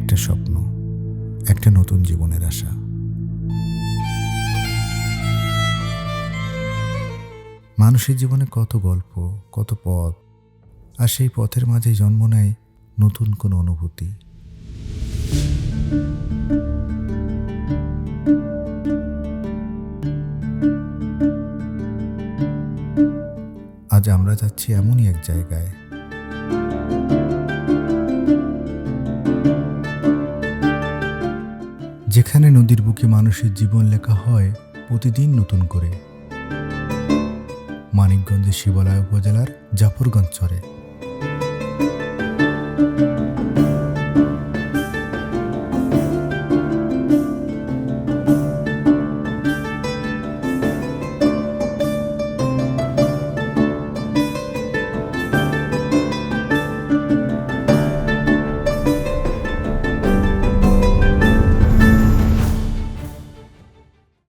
একটা স্বপ্ন, একটা নতুন জীবনের আশা। মানুষের জীবনে কত গল্প, কত পথ, আর সেই পথের মাঝেই জন্ম নেয় নতুন কোনো অনুভূতি। আজ আমরা যাচ্ছি এমনই এক জায়গায়, যেখানে নদীর বুকে মানুষের জীবন লেখা হয় প্রতিদিন নতুন করে। মানিকগঞ্জের শিবালয় উপজেলার জাফরগঞ্জ চরে